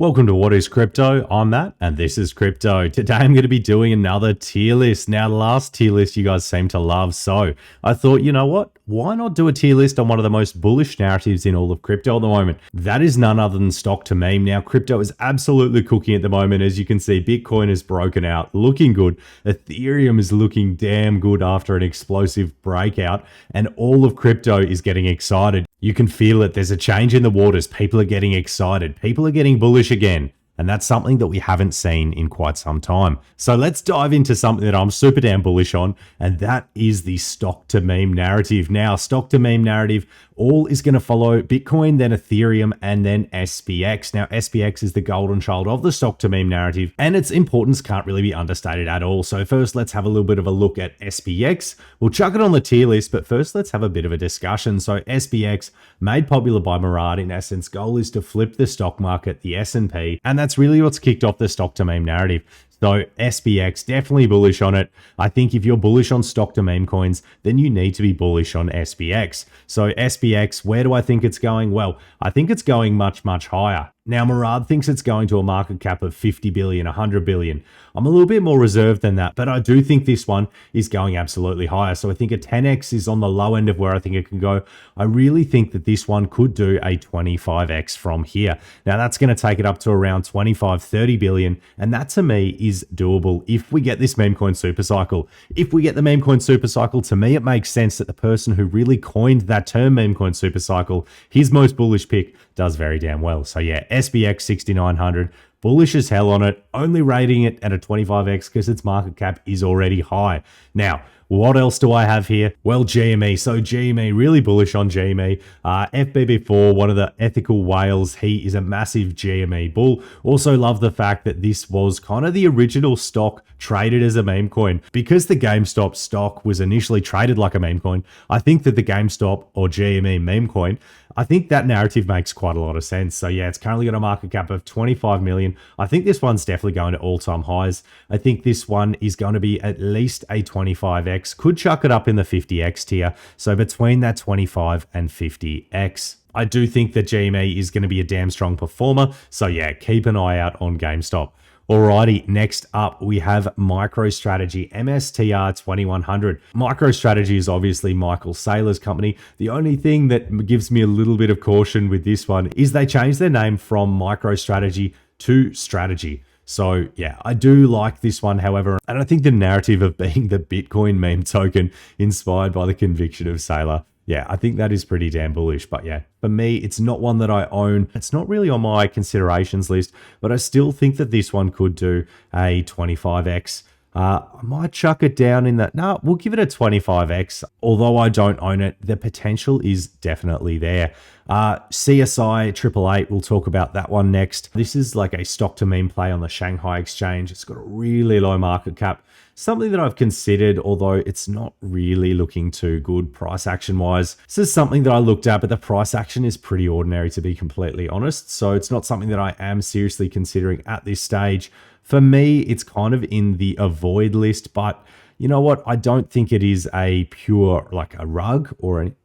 Welcome to What is Crypto? I'm Matt and this is Crypto. Today I'm going to be doing another tier list. Now the last tier list you guys seem to love, so I thought, you know what? Why not do a tier list on one of the most bullish narratives in all of crypto at the moment? That is none other than stock to meme. Now crypto is absolutely cooking at the moment. As you can see, Bitcoin is broken out, looking good. Ethereum is looking damn good after an explosive breakout, and all of crypto is getting excited. You can feel it. There's a change in the waters. People are getting excited. People are getting bullish again. And that's something that we haven't seen in quite some time. So let's dive into something that I'm super damn bullish on, and that is the stock to meme narrative. Now, stock to meme narrative, all is going to follow Bitcoin, then Ethereum, and then SPX. Now, SPX is the golden child of the stock to meme narrative, and its importance can't really be understated at all. So first, let's have a little bit of a look at SPX. We'll chuck it on the tier list, but first, let's have a bit of a discussion. So SPX, made popular by Murad, in essence, goal is to flip the stock market, the S&P, and that's really what's kicked off the stock to meme narrative. So SPX, definitely bullish on it. I think if you're bullish on stock to meme coins, then you need to be bullish on SPX. So SPX, where do I think it's going? Well, I think it's going much, much higher. Now, Murad thinks it's going to a market cap of 50 billion, 100 billion. I'm a little bit more reserved than that, but I do think this one is going absolutely higher. So I think a 10x is on the low end of where I think it can go. I really think that this one could do a 25x from here. Now, that's going to take it up to around 25, 30 billion. And that to me is doable if we get this meme coin super cycle. If we get the meme coin super cycle, to me, it makes sense that the person who really coined that term meme coin super cycle, his most bullish pick, does very damn well. So yeah, SPX 6900, bullish as hell on it, only rating it at a 25x because its market cap is already high. Now, what else do I have here? Well, GME. So GME, really bullish on GME. FBB4, one of the ethical whales. He is a massive GME bull. Also love the fact that this was kind of the original stock traded as a meme coin. Because the GameStop stock was initially traded like a meme coin, I think that the GameStop or GME meme coin, I think that narrative makes quite a lot of sense. So yeah, it's currently got a market cap of 25 million. I think this one's definitely going to all-time highs. I think this one is going to be at least a 25x. Could chuck it up in the 50x tier. So between that 25 and 50x. I do think that GME is going to be a damn strong performer. So yeah, keep an eye out on GameStop. Alrighty, next up we have MicroStrategy, MSTR 2100. MicroStrategy is obviously Michael Saylor's company. The only thing that gives me a little bit of caution with this one is they changed their name from MicroStrategy to Strategy. So yeah, I do like this one, however, and I think the narrative of being the Bitcoin meme token inspired by the conviction of Saylor, yeah, I think that is pretty damn bullish. But yeah, for me, it's not one that I own. It's not really on my considerations list, but I still think that this one could do a 25x. I might chuck it down in that. No, we'll give it a 25x. Although I don't own it, the potential is definitely there. CSI 888, we'll talk about that one next. This is like a stock to meme play on the Shanghai exchange. It's got a really low market cap. Something that I've considered, although it's not really looking too good price action wise. This is something that I looked at, but the price action is pretty ordinary, to be completely honest. So it's not something that I am seriously considering at this stage. For me, it's kind of in the avoid list, but you know what? I don't think it is a pure, like a rug or an...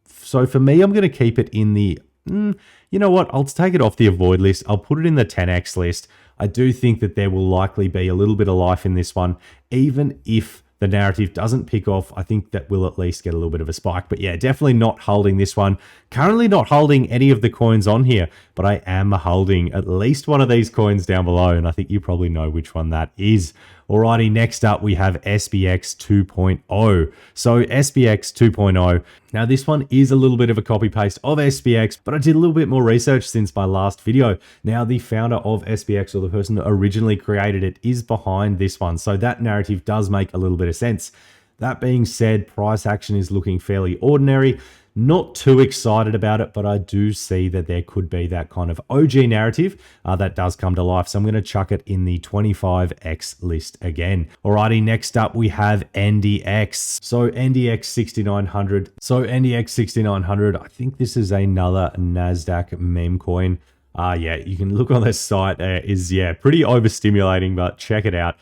So for me, I'm going to keep it in the, you know what? I'll take it off the avoid list. I'll put it in the 10x list. I do think that there will likely be a little bit of life in this one, even if the narrative doesn't pick off. I think that will at least get a little bit of a spike. But yeah, definitely not holding this one. Currently not holding any of the coins on here, but I am holding at least one of these coins down below, and I think you probably know which one that is. Alrighty, next up we have SPX 2.0. So SPX 2.0. Now this one is a little bit of a copy paste of SPX, but I did a little bit more research since my last video. Now the founder of SPX, or the person that originally created it, is behind this one. So that narrative does make a little bit of sense. That being said, price action is looking fairly ordinary. Not too excited about it, but I do see that there could be that kind of OG narrative that does come to life. So I'm going to chuck it in the 25x list again. Alrighty, next up we have NDX. So NDX 6900. So NDX 6900, I think this is another NASDAQ meme coin. Yeah, you can look on this site. Is pretty overstimulating, but check it out.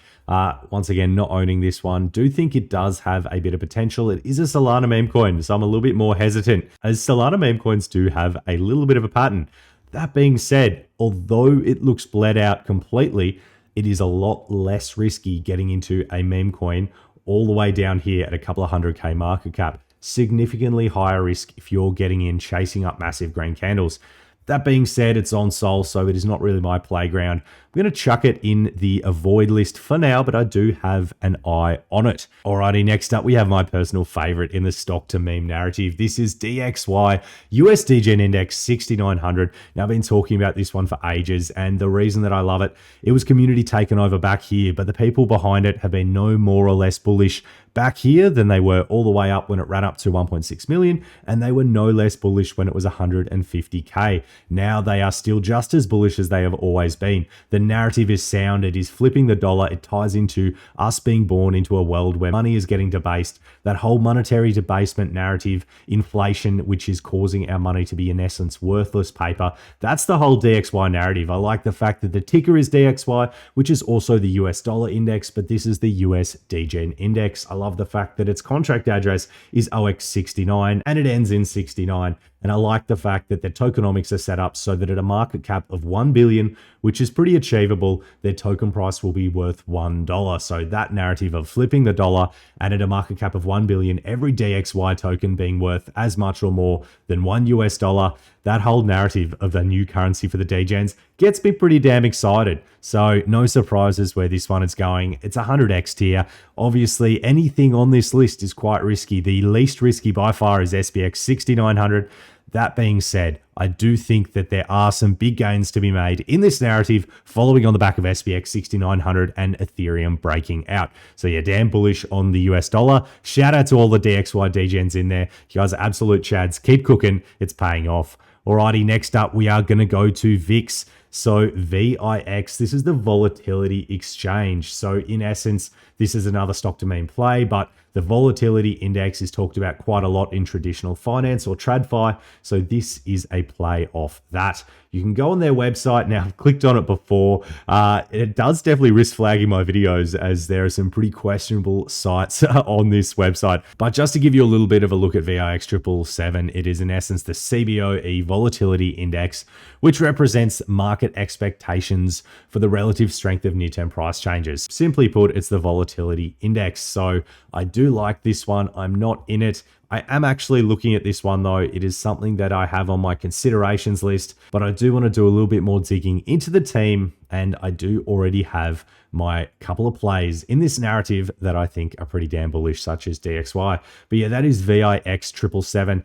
Once again, not owning this one. Do think it does have a bit of potential. It is a Solana meme coin, so I'm a little bit more hesitant, as Solana meme coins do have a little bit of a pattern. That being said, although it looks bled out completely, it is a lot less risky getting into a meme coin all the way down here at a couple of 100K market cap. Significantly higher risk if you're getting in chasing up massive green candles. That being said, it's on Sol, so it is not really my playground. I'm going to chuck it in the avoid list for now, but I do have an eye on it. Alrighty, next up, we have my personal favorite in the stock to meme narrative. This is DXY, US DGen Index 6900. Now, I've been talking about this one for ages, and the reason that I love it, it was community taken over back here, but the people behind it have been no more or less bullish back here than they were all the way up when it ran up to 1.6 million, and they were no less bullish when it was 150K. Now they are still just as bullish as they have always been. The narrative is sound, it is flipping the dollar, it ties into us being born into a world where money is getting debased. That whole monetary debasement narrative, inflation, which is causing our money to be in essence worthless paper. That's the whole DXY narrative. I like the fact that the ticker is DXY, which is also the US dollar index, but this is the US DGen index. I love the fact that its contract address is OX69 and it ends in 69. And I like the fact that their tokenomics are set up so that at a market cap of 1 billion, which is pretty achievable, their token price will be worth $1. So that narrative of flipping the dollar and at a market cap of 1 billion, every DXY token being worth as much or more than $1, that whole narrative of the new currency for the DGens gets me pretty damn excited. So no surprises where this one is going. It's 100x tier. Obviously, anything on this list is quite risky. The least risky by far is SPX 6900. That being said, I do think that there are some big gains to be made in this narrative following on the back of SPX 6900 and Ethereum breaking out. So yeah, damn bullish on the US dollar. Shout out to all the DXY DGens in there. You guys are absolute chads. Keep cooking. It's paying off. Alrighty, next up, we are going to go to VIX. So VIX, this is the volatility exchange. So in essence, this is another stock to meme play, but the volatility index is talked about quite a lot in traditional finance or TradFi. So this is a play off that. You can go on their website. Now, I've clicked on it before. It does definitely risk flagging my videos as there are some pretty questionable sites on this website. But just to give you a little bit of a look at VIX 777, it is in essence the CBOE volatility index, which represents market expectations for the relative strength of near-term price changes. Simply put, it's the volatility index. So I do like this one. I'm not in it. I am actually looking at this one though. It is something that I have on my considerations list, but I do want to do a little bit more digging into the team, and I do already have my couple of plays in this narrative that I think are pretty damn bullish, such as DXY. But yeah, that is VIX 777.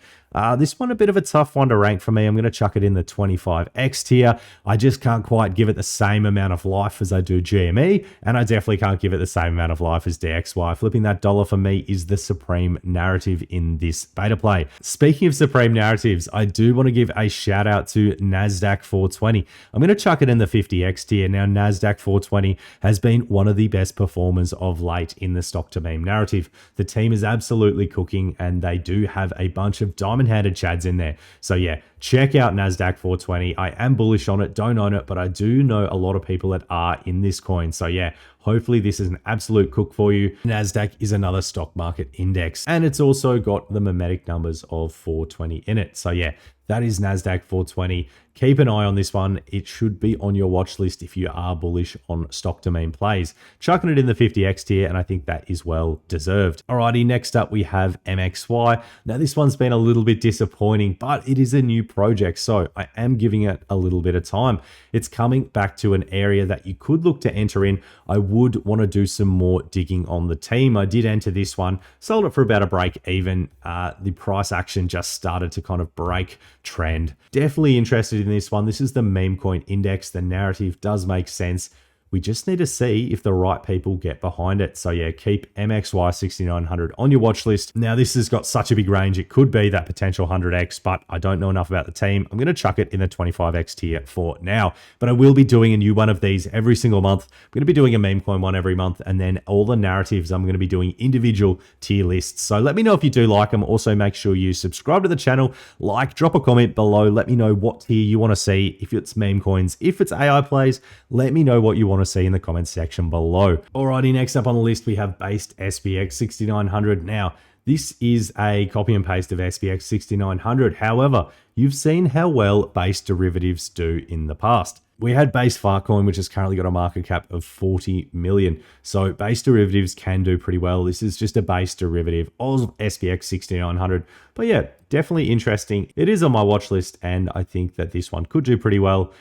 This one a bit of a tough one to rank for me. I'm going to chuck it in the 25x tier. I just can't quite give it the same amount of life as I do GME, and I definitely can't give it the same amount of life as DXY. Flipping that dollar for me is the supreme narrative in this beta play. Speaking of supreme narratives, I do want to give a shout out to NASDAQ 420. I'm going to chuck it in the 50x tier. Now, NASDAQ 420 has been one of the best performers of late in the stock to meme narrative. The team is absolutely cooking, and they do have a bunch of diamond-handed chads in there. So yeah, check out NASDAQ 420. I am bullish on it, don't own it, but I do know a lot of people that are in this coin. So yeah, hopefully this is an absolute cook for you. NASDAQ is another stock market index, and it's also got the mimetic numbers of 420 in it. So yeah, that is NASDAQ 420. Keep an eye on this one. It should be on your watch list if you are bullish on stock to meme plays. Chucking it in the 50x tier, and I think that is well deserved. Alrighty, next up we have MEXC. Now this one's been a little bit disappointing, but it is a new project, so I am giving it a little bit of time. It's coming back to an area that you could look to enter in. I would want to do some more digging on the team. I did enter this one, sold it for about a break even. The price action just started to kind of break trend. Definitely interested in this one. This is the meme coin index. The narrative does make sense. We just need to see if the right people get behind it. So yeah, keep MEXC 6900 on your watch list. Now this has got such a big range. It could be that potential 100x, but I don't know enough about the team. I'm going to chuck it in the 25x tier for now, but I will be doing a new one of these every single month. I'm going to be doing a meme coin one every month, and then all the narratives, I'm going to be doing individual tier lists. So let me know if you do like them. Also make sure you subscribe to the channel, drop a comment below. Let me know what tier you want to see. If it's meme coins, if it's AI plays, let me know what you want to see in the comments section below. Alrighty, next up on the list we have based SPX 6900. Now This is a copy and paste of SPX 6900. However, you've seen how well base derivatives do in the past. We had base Filecoin, which has currently got a market cap of 40 million. So base derivatives can do pretty well. This is just a base derivative of SPX 6900. But yeah, definitely interesting. It is on my watch list, and I think that this one could do pretty well.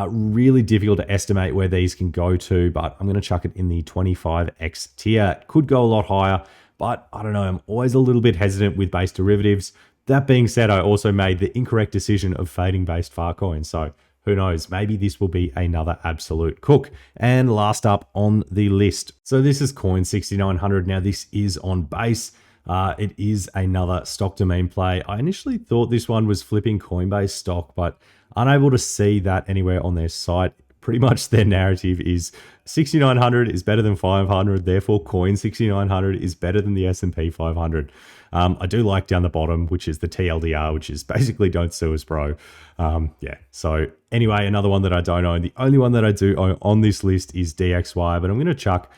Really difficult to estimate where these can go to, but I'm going to chuck it in the 25x tier. It could go a lot higher, but I don't know. I'm always a little bit hesitant with base derivatives. That being said, I also made the incorrect decision of fading based Filecoin. So who knows? Maybe this will be another absolute cook. And last up on the list. So this is Coin 6900. Now this is on base. It is another stock to meme play. I initially thought this one was flipping Coinbase stock, but unable to see that anywhere on their site. Pretty much their narrative is 6900 is better than 500, therefore Coin 6900 is better than the S&P 500. I do like down the bottom, which is the TLDR, which is basically don't sue us, bro. Yeah, so anyway, another one that I don't own. The only one that I do own on this list is DXY, but I'm going to chuck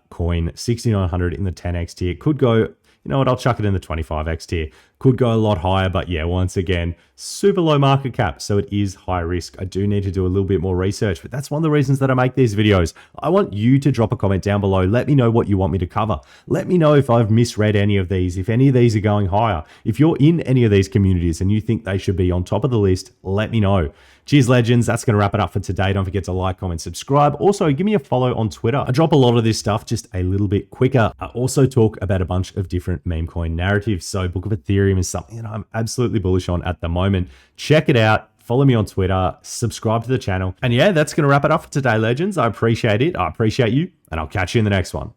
Coin 6900 in the 10x tier. Could go, you know what, I'll chuck it in the 25x tier. Could go a lot higher, but yeah, once again, super low market cap, so it is high risk. I do need to do a little bit more research, but that's one of the reasons that I make these videos. I want you to drop a comment down below. Let me know what you want me to cover. Let me know if I've misread any of these, if any of these are going higher. If you're in any of these communities and you think they should be on top of the list, let me know. Cheers, legends. That's going to wrap it up for today. Don't forget to like, comment, subscribe. Also, give me a follow on Twitter. I drop a lot of this stuff just a little bit quicker. I also talk about a bunch of different meme coin narratives. So Book of Ethereum is something that I'm absolutely bullish on at the moment. Check it out. Follow me on Twitter. Subscribe to the channel. And yeah, that's going to wrap it up for today, legends. I appreciate it. I appreciate you, and I'll catch you in the next one.